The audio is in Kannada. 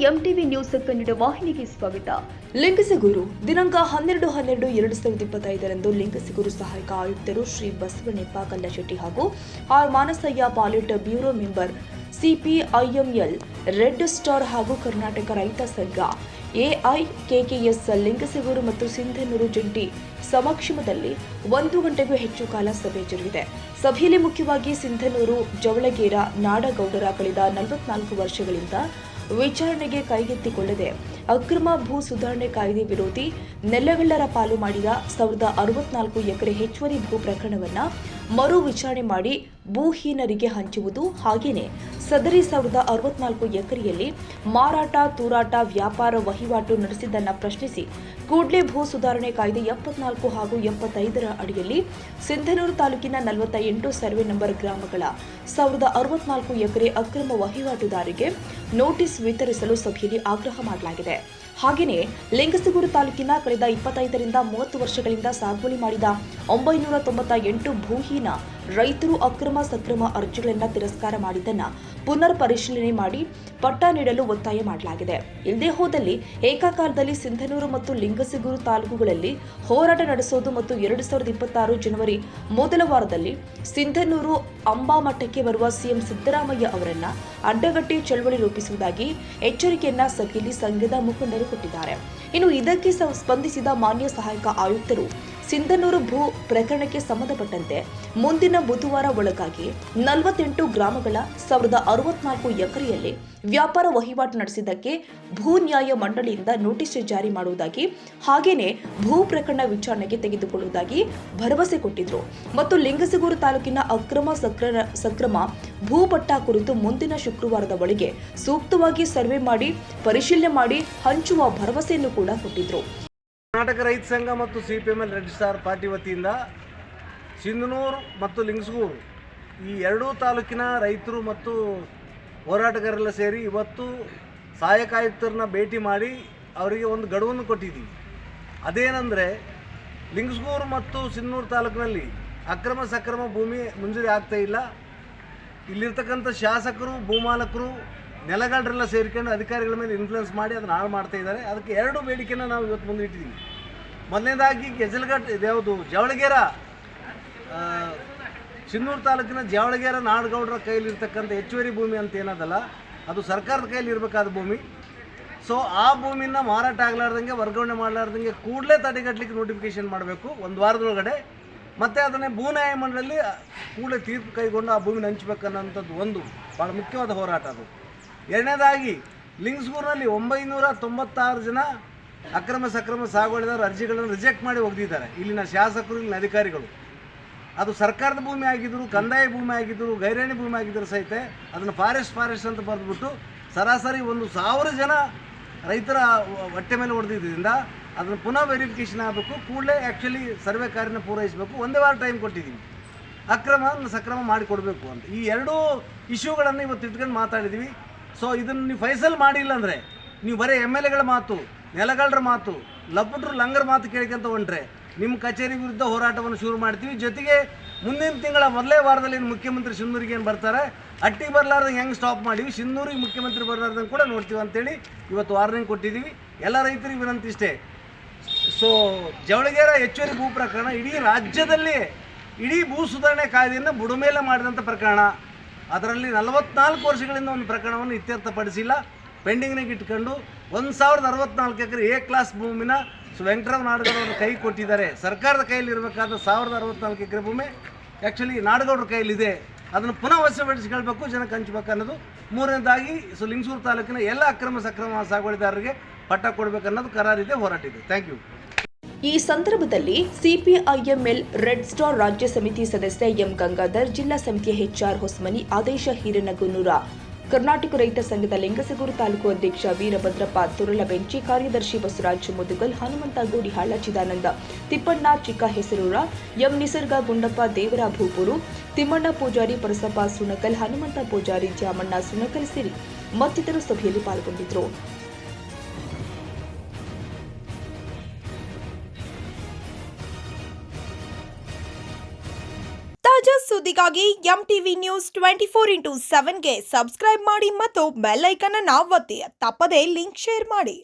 ಎಂಟಿವಿ ನ್ಯೂಸ್ ಕನ್ನಡ ವಾಹಿನಿಗೆ ಸ್ವಾಗತ. ಲಿಂಗಸಗೂರು ದಿನಾಂಕ 12/12/2025 ಲಿಂಗಸಗೂರು ಸಹಾಯಕ ಆಯುಕ್ತರು ಶ್ರೀ ಬಸವಣ್ಣಪ್ಪ ಕಲ್ಲಶೆಟ್ಟಿ ಹಾಗೂ R Manasayya polit bureau member CPIML red star ಹಾಗೂ ಕರ್ನಾಟಕ ರೈತ ಸಂಘ ಎಐಕೆಕೆಎಸ್ ಲಿಂಗಸಗೂರು ಮತ್ತು ಸಿಂಧನೂರು ಜಂಟಿ ಸಮಕ್ಷಮದಲ್ಲಿ 1 ಗಂಟೆಗೂ ಹೆಚ್ಚು ಕಾಲ ಸಭೆ ಜರುಗಿದೆ. ಸಭೆಯಲ್ಲಿ ಮುಖ್ಯವಾಗಿ ಸಿಂಧನೂರು ಜವಳಗೇರ ನಾಡಗೌಡರ ಕಳೆದ 44 ವರ್ಷಗಳಿಂದ ವಿಚಾರಣೆಗೆ ಕೈಗೆತ್ತಿಕೊಳ್ಳದೆ ಅಕ್ರಮ ಭೂ ಸುಧಾರಣೆ ಕಾಯ್ದೆ ವಿರೋಧಿ ನೆಲಗಳ್ಳರ ಪಾಲು ಮಾಡಿದ 1064 ಎಕರೆ ಹೆಚ್ಚುವರಿ ಭೂ ಪ್ರಕರಣವನ್ನು ಮರು ವಿಚಾರಣೆ ಮಾಡಿ ಭೂಹೀನರಿಗೆ ಹಂಚುವುದು, ಹಾಗೆಯೇ ಸದರಿ 1064 ಎಕರೆಯಲ್ಲಿ ಮಾರಾಟ, ತೂರಾಟ, ವ್ಯಾಪಾರ ವಹಿವಾಟು ನಡೆಸಿದ್ದನ್ನು ಪ್ರಶ್ನಿಸಿ ಕೂಡಲೇ ಭೂ ಸುಧಾರಣೆ ಕಾಯ್ದೆ 74 ಹಾಗೂ 75ರ ಅಡಿಯಲ್ಲಿ ಸಿಂಧನೂರು ತಾಲೂಕಿನ 48 ಸರ್ವೆ ನಂಬರ್ ಗ್ರಾಮಗಳ 1064 ಎಕರೆ ಅಕ್ರಮ ವಹಿವಾಟುದಾರರಿಗೆ ನೋಟಿಸ್ ವಿತರಿಸಲು ಸಭೆಯಲ್ಲಿ ಆಗ್ರಹ ಮಾಡಲಾಗಿದೆ. ಹಾಗೆಯೇ ಲಿಂಗಸಗೂರು ತಾಲೂಕಿನ ಕಳೆದ 25ರಿಂದ 30 ವರ್ಷಗಳಿಂದ ಸಾಗುವಳಿ ಮಾಡಿದ 998 ಭೂಹೀನ ರೈತರು ಅಕ್ರಮ ಸಕ್ರಮ ಅರ್ಜಿಗಳನ್ನು ತಿರಸ್ಕಾರ ಮಾಡಿದ್ದನ್ನು ಪುನರ್ ಪರಿಶೀಲನೆ ಮಾಡಿ ಪಟ್ಟ ನೀಡಲು ಒತ್ತಾಯ ಮಾಡಲಾಗಿದೆ. ಇಲ್ಲದೇ ಹೋದಲ್ಲಿ ಏಕಕಾಲದಲ್ಲಿ ಸಿಂಧನೂರು ಮತ್ತು ಲಿಂಗಸಗೂರು ತಾಲೂಕುಗಳಲ್ಲಿ ಹೋರಾಟ ನಡೆಸುವುದು ಮತ್ತು 2026 ಜನವರಿ ಮೊದಲ ವಾರದಲ್ಲಿ ಸಿಂಧನೂರು ಅಂಬಾಮಠಕ್ಕೆ ಬರುವ ಸಿಎಂ ಸಿದ್ದರಾಮಯ್ಯ ಅವರನ್ನ ಅಡ್ಡಗಟ್ಟಿ ಚಳವಳಿ ರೂಪಿಸುವುದಾಗಿ ಎಚ್ಚರಿಕೆಯನ್ನ ಸಭೆಯಲ್ಲಿ ಸಂಘದ ಮುಖಂಡರು ಕೊಟ್ಟಿದ್ದಾರೆ. ಇನ್ನು ಇದಕ್ಕೆ ಸ್ಪಂದಿಸಿದ ಮಾನ್ಯ ಸಹಾಯಕ ಆಯುಕ್ತರು ಸಿಂಧನೂರು ಭೂ ಪ್ರಕರಣಕ್ಕೆ ಸಂಬಂಧಪಟ್ಟಂತೆ ಮುಂದಿನ ಬುಧವಾರ ಒಳಗಾಗಿ 48 ಗ್ರಾಮಗಳ 1064 ಎಕರೆಯಲ್ಲಿ ವ್ಯಾಪಾರ ವಹಿವಾಟು ನಡೆಸಿದ್ದಕ್ಕೆ ಭೂ ನ್ಯಾಯ ಮಂಡಳಿಯಿಂದ ನೋಟಿಸ್ ಜಾರಿ ಮಾಡುವುದಾಗಿ, ಹಾಗೆಯೇ ಭೂ ಪ್ರಕರಣ ವಿಚಾರಣೆಗೆ ತೆಗೆದುಕೊಳ್ಳುವುದಾಗಿ ಭರವಸೆ ಕೊಟ್ಟಿದ್ರು ಮತ್ತು ಲಿಂಗಸಗೂರು ತಾಲೂಕಿನ ಅಕ್ರಮ ಸಕ್ರಮ ಭೂಪಟ್ಟ ಕುರಿತು ಮುಂದಿನ ಶುಕ್ರವಾರದ ಒಳಗೆ ಸೂಕ್ತವಾಗಿ ಸರ್ವೆ ಮಾಡಿ ಪರಿಶೀಲನೆ ಮಾಡಿ ಹಂಚುವ ಭರವಸೆಯನ್ನು ಕೂಡ ಕೊಟ್ಟಿದ್ರು. ಕರ್ನಾಟಕ ರೈತ ಸಂಘ ಮತ್ತು ಸಿಪಿಎಂಎಲ್ ರೆಡ್ ಸ್ಟಾರ್ ಪಾರ್ಟಿ ವತಿಯಿಂದ ಸಿಂಧನೂರು ಮತ್ತು ಲಿಂಗಸಗೂರು ಈ ಎರಡೂ ತಾಲೂಕಿನ ರೈತರು ಮತ್ತು ಹೋರಾಟಗಾರರೆಲ್ಲ ಸೇರಿ ಇವತ್ತು ಸಹಾಯಕ ಆಯುಕ್ತರನ್ನ ಭೇಟಿ ಮಾಡಿ ಅವರಿಗೆ ಒಂದು ಗಡುವನ್ನು ಕೊಟ್ಟಿದ್ದೀವಿ. ಅದೇನೆಂದರೆ, ಲಿಂಗಸಗೂರು ಮತ್ತು ಸಿಂಧನೂರು ತಾಲೂಕಿನಲ್ಲಿ ಅಕ್ರಮ ಸಕ್ರಮ ಭೂಮಿ ಮಂಜೂರಿ ಆಗ್ತಾ ಇಲ್ಲ. ಇಲ್ಲಿರ್ತಕ್ಕಂಥ ಶಾಸಕರು, ಭೂಮಾಲಕರು, ನೆಲಗಾರರೆಲ್ಲ ಸೇರಿಕೊಂಡು ಅಧಿಕಾರಿಗಳ ಮೇಲೆ ಇನ್ಫ್ಲುಯೆನ್ಸ್ ಮಾಡಿ ಅದನ್ನು ಹಾಳು ಮಾಡ್ತಾ ಇದ್ದಾರೆ. ಅದಕ್ಕೆ 2 ಬೇಡಿಕೆನ ನಾವು ಇವತ್ತು ಮುಂದೆ ಇಟ್ಟಿದ್ದೀವಿ. ಮೊದಲನೇದಾಗಿ ಗೆಜಲ್ಘಟ್ ಇದ್ಯಾವುದು ಜವಳಗೇರ, ಸಿಂಧನೂರು ತಾಲೂಕಿನ ಜವಳಗೇರ ನಾಡಗೌಡರ ಕೈಲಿರ್ತಕ್ಕಂಥ ಹೆಚ್ಚುವರಿ ಭೂಮಿ ಅಂತ ಏನದಲ್ಲ, ಅದು ಸರ್ಕಾರದ ಕೈಲಿ ಇರಬೇಕಾದ ಭೂಮಿ. ಸೊ ಆ ಭೂಮಿನ ಮಾರಾಟ ಆಗಲಾರ್ದಂಗೆ, ವರ್ಗಾವಣೆ ಮಾಡಲಾರ್ದಂಗೆ ಕೂಡಲೇ ತಡೆಗಟ್ಟಲಿಕ್ಕೆ ನೋಟಿಫಿಕೇಶನ್ ಮಾಡಬೇಕು 1 ವಾರದೊಳಗಡೆ. ಮತ್ತು ಅದನ್ನೇ ಭೂ ನ್ಯಾಯ ಮಂಡಳಿಯಲ್ಲಿ ಕೂಡಲೇ ತೀರ್ಪು ಕೈಗೊಂಡು ಆ ಭೂಮಿನ ಹಂಚಬೇಕನ್ನೋಂಥದ್ದು ಒಂದು ಭಾಳ ಮುಖ್ಯವಾದ ಹೋರಾಟ ಅದು. ಎರಡನೇದಾಗಿ, ಲಿಂಗಸಗೂರಿನಲ್ಲಿ 996 ಜನ ಅಕ್ರಮ ಸಕ್ರಮ ಸಾಗುವಳಿದಾರರು ಅರ್ಜಿಗಳನ್ನು ರಿಜೆಕ್ಟ್ ಮಾಡಿ ಒಗೆದಿದ್ದಾರೆ. ಇಲ್ಲಿನ ಶಾಸಕರು, ಇಲ್ಲಿನ ಅಧಿಕಾರಿಗಳು. ಅದು ಸರ್ಕಾರದ ಭೂಮಿ ಆಗಿದ್ದರು, ಕಂದಾಯ ಭೂಮಿ ಆಗಿದ್ದರು, ಗೈರಾಣಿ ಭೂಮಿ ಆಗಿದ್ದರು ಸಹಿತ ಅದನ್ನು ಫಾರೆಸ್ಟ್ ಅಂತ ಬರೆದುಬಿಟ್ಟು ಸರಾಸರಿ 1,000 ಜನ ರೈತರ ಹೊಟ್ಟೆ ಮೇಲೆ ಹೊಡೆದಿದ್ದರಿಂದ ಅದನ್ನು ಪುನಃ ವೆರಿಫಿಕೇಷನ್ ಆಗಬೇಕು. ಕೂಡಲೇ ಆ್ಯಕ್ಚುಲಿ ಸರ್ವೆ ಕಾರ್ಯನ ಪೂರೈಸಬೇಕು. 1 ವಾರ ಟೈಮ್ ಕೊಟ್ಟಿದ್ದೀವಿ. ಅಕ್ರಮ ಸಕ್ರಮ ಮಾಡಿಕೊಡ್ಬೇಕು ಅಂತ ಈ 2 ಇಶ್ಯೂಗಳನ್ನು ಇವತ್ತು ಇಟ್ಕೊಂಡು ಮಾತಾಡಿದ್ದೀವಿ. ಸೊ ಇದನ್ನು ನೀವು ಫೈಸಲ್ ಮಾಡಿಲ್ಲ ಅಂದರೆ, ನೀವು ಬರೀ MLAಗಳ ಮಾತು, ನೆಲಗಾರರ ಮಾತು, ಲಪುಟ್ರು ಲಂಗರ ಮಾತು ಕೇಳ್ಕೊಂತ ಹೊಂಟ್ರೆ ನಿಮ್ಮ ಕಚೇರಿ ವಿರುದ್ಧ ಹೋರಾಟವನ್ನು ಶುರು ಮಾಡ್ತೀವಿ. ಜೊತೆಗೆ ಮುಂದಿನ ತಿಂಗಳ ಮೊದಲೇ ವಾರದಲ್ಲಿ ಮುಖ್ಯಮಂತ್ರಿ ಸಿಂಧನೂರಿಗೆ ಏನು ಬರ್ತಾರೆ, ಅಟ್ಟಿಗೆ ಬರಲಾರ್ದಂಗೆ ಹೆಂಗೆ ಸ್ಟಾಪ್ ಮಾಡಿವಿ, ಸಿಂಧನೂರಿಗೆ ಮುಖ್ಯಮಂತ್ರಿ ಬರಲಾರ್ದಂಗೆ ಕೂಡ ನೋಡ್ತೀವಿ ಅಂತೇಳಿ ಇವತ್ತು ವಾರ್ನಿಂಗ್ ಕೊಟ್ಟಿದ್ದೀವಿ. ಎಲ್ಲ ರೈತರಿಗೆ ವಿನಂತಿ ಇಷ್ಟೇ. ಸೊ ಜವಳಗೇರ ಹೆಚ್ಚುವರಿ ಭೂ ಪ್ರಕರಣ ಇಡೀ ರಾಜ್ಯದಲ್ಲಿ ಇಡೀ ಭೂ ಸುಧಾರಣೆ ಕಾಯ್ದೆಯನ್ನು ಬುಡಮೇಲೆ ಮಾಡಿದಂಥ ಪ್ರಕರಣ. ಅದರಲ್ಲಿ 44 ವರ್ಷಗಳಿಂದ ಒಂದು ಪ್ರಕರಣವನ್ನು ಇತ್ಯರ್ಥಪಡಿಸಿಲ್ಲ, ಪೆಂಡಿಂಗ್ನಾಗ ಇಟ್ಕೊಂಡು 1064 ಎಕರೆ ಎ ಕ್ಲಾಸ್ ಭೂಮಿನ ವೆಂಕಟರಾವ್ ನಾಡಗೌಡರ ಕೈ ಕೊಟ್ಟಿದ್ದಾರೆ. ಸರ್ಕಾರದ ಕೈಯಲ್ಲಿ ಇರಬೇಕಾದ 1064 ಎಕರೆ ಭೂಮಿ ಆ್ಯಕ್ಚುಲಿ ನಾಡಗೌಡರ ಕೈಯಲ್ಲಿದೆ. ಅದನ್ನು ಪುನಃ ವಶಪಡಿಸಿಕೊಳ್ಬೇಕು, ಜನಕ್ಕೆ ಹಂಚಬೇಕು ಅನ್ನೋದು. ಮೂರನೇದಾಗಿ ಲಿಂಗಸೂರು ತಾಲೂಕಿನ ಎಲ್ಲ ಅಕ್ರಮ ಸಕ್ರಮ ಸಾಗುವಳಿದಾರರಿಗೆ ಪಟ್ಟ ಕೊಡಬೇಕನ್ನೋದು ಕರಾರಿದೆ, ಹೋರಾಟ ಇದೆ. Thank you. ಈ ಸಂದರ್ಭದಲ್ಲಿ ಸಿಪಿಐಎಂಎಲ್ ರೆಡ್ ಸ್ಟಾರ್ ರಾಜ್ಯ ಸಮಿತಿ ಸದಸ್ಯ ಎಂ ಗಂಗಾಧರ್, ಜಿಲ್ಲಾ ಸಮಿತಿಯ HR ಹೊಸಮನಿ, ಆದೇಶ ಹಿರನಗುನ್ನೂರ, ಕರ್ನಾಟಕ ರೈತ ಸಂಘದ ಲಿಂಗಸಗೂರು ತಾಲೂಕು ಅಧ್ಯಕ್ಷ ವೀರಭದ್ರಪ್ಪ ತುರಲಬೆಂಚಿ, ಕಾರ್ಯದರ್ಶಿ ಬಸವರಾಜ್ ಮುದುಗಲ್, ಹನುಮಂತ ಗೋಡಿಹಾಳ, ಚಿದಾನಂದ ತಿಪ್ಪಣ್ಣ ಚಿಕ್ಕ ಹೆಸರೂರ, ಎಂ ನಿಸರ್ಗ ಗುಂಡಪ್ಪ, ದೇವರ ಭೂಪೂರು, ತಿಮ್ಮಣ್ಣ ಪೂಜಾರಿ, ಪರಸಪ್ಪ ಸುಣಕಲ್, ಹನುಮಂತ ಪೂಜಾರಿ, ಜಾಮಣ್ಣ ಸುಣಕಲ್ ಸೇರಿ ಮತ್ತಿತರರು ಸಭೆಯಲ್ಲಿ ಪಾಲ್ಗೊಂಡಿದ್ದರು. ತಾಜಾ ಸುದ್ದಿಗಾಗಿ MTV News 24/7ಗೆ ಸಬ್ಸ್ಕ್ರೈಬ್ ಮಾಡಿ ಮತ್ತು ಬೆಲ್ ಐಕಾನ್ ಅನ್ನು ಒತ್ತಿ. ತಪ್ಪದೇ ಲಿಂಕ್ ಶೇರ್ ಮಾಡಿ.